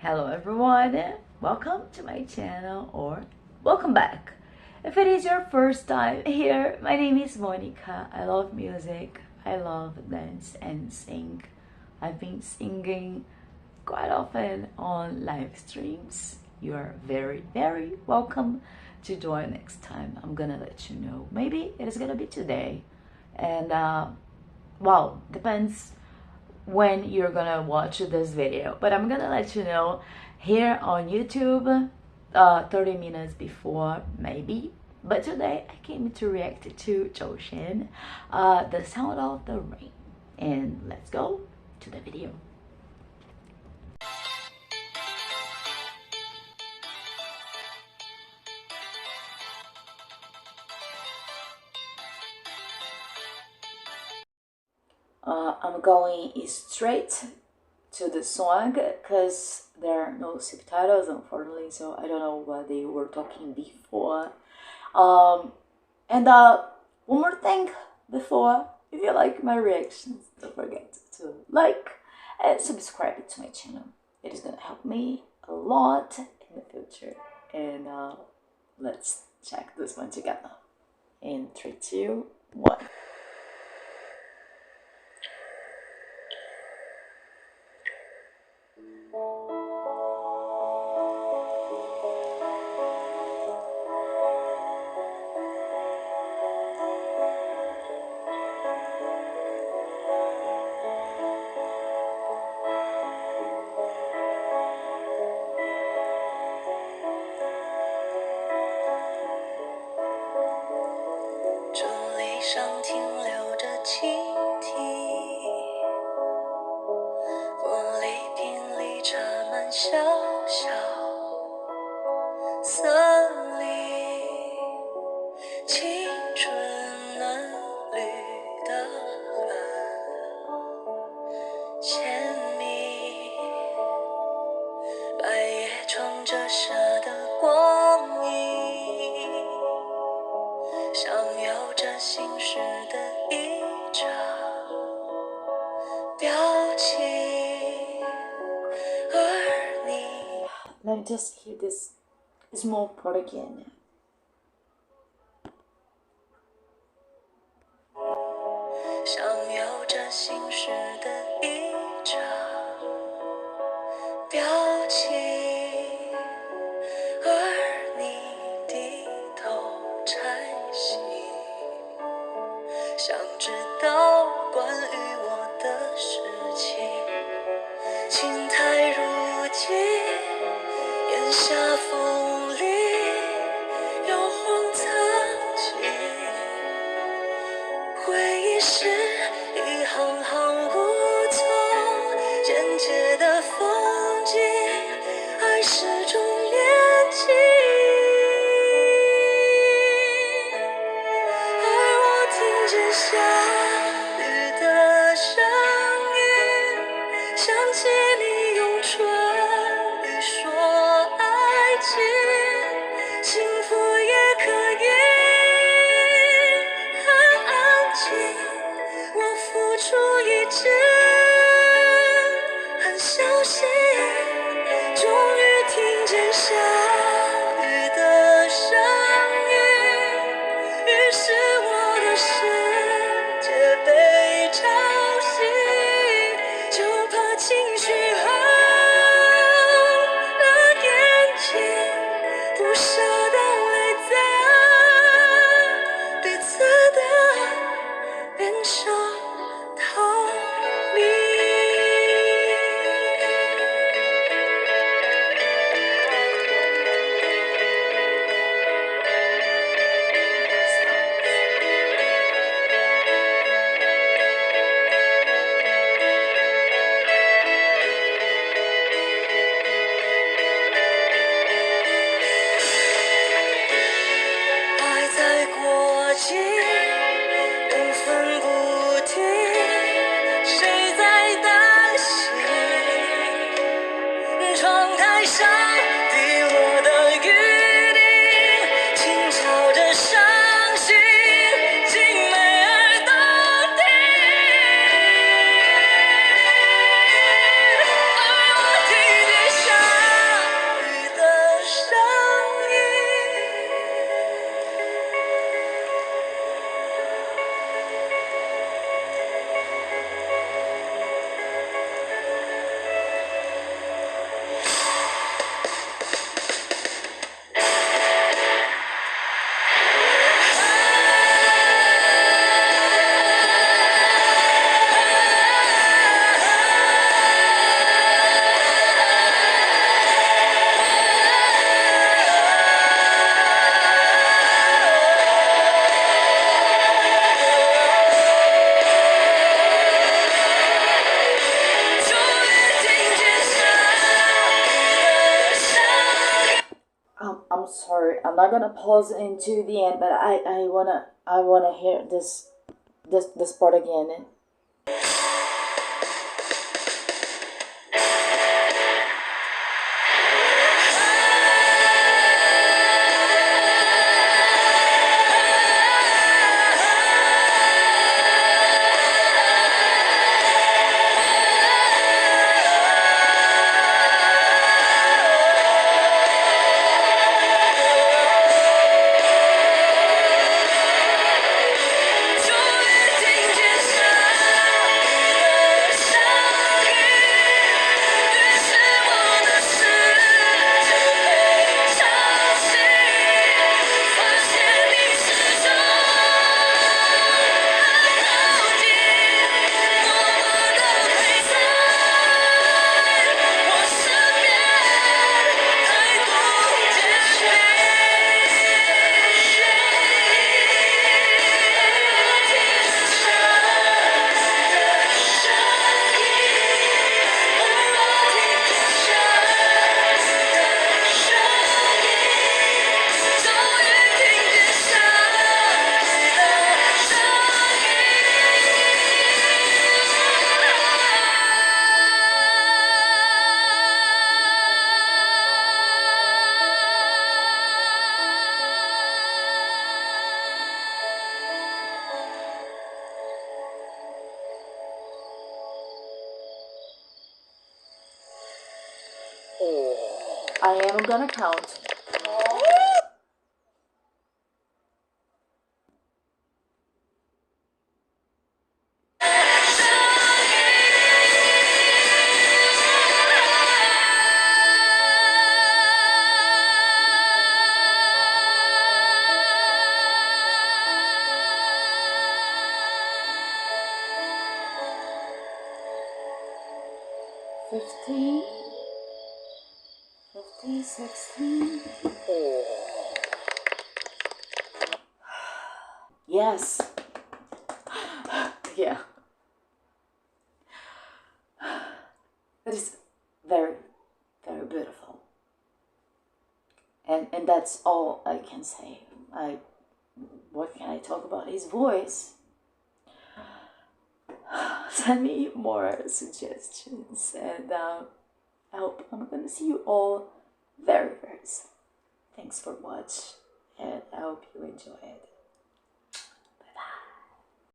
Hello everyone, welcome to my channel or welcome back. If it is your first time here, my name is Monica. I love music, I love dance and sing. I've been singing quite often on live streams. You are very welcome to join next time. I'm gonna let you know. Maybe it is gonna be today. And well, depends when you're gonna watch this video, but I'm gonna let you know here on YouTube 30 minutes before maybe. But today I came to react to Zhou Shen, The Sound of the Rain. And let's go to the video. I'm going straight to the song because there are no subtitles, unfortunately, so I don't know what they were talking before. And one more thing before, if you like my reactions, don't forget to like and subscribe to my channel. It is gonna help me a lot in the future. And let's check this one together. In 3, 2, 1.上停留着蜻蜓，玻璃瓶里插满小小森林，青春嫩绿的很鲜明，白叶窗折射的光影，像有着心事的一张表情，而你 Let me just hear this small part again. 像有着心事的一张表情，而你低头摘星，想知道关于我的事情。青苔如今檐下风里摇晃曾经，回忆是一行行无从简洁的风景，爱是种年纪，而我听见下雨的声音，想起你用唇语说爱情，幸福也可以很安静，我付出一直很小心，终于听见下雨的声音，于是我的世界被吵醒，就怕情绪红了眼睛，不舍的泪在彼此的脸上逃离。爱在过境，不分不停，谁在担心？窗台上滴落的雨滴，轻敲着伤心，精美而动听。而我听见下 sorry, I'm not gonna pause into the end, but I wanna hear this part again. I am gonna count. Fifteen, 16. Yes. Yeah. It is very, very beautiful. And that's all I can say. What can I talk about his voice? Send me more suggestions, and I hope I'm gonna see you all very, very soon. Thanks for watching, and I hope you enjoy it.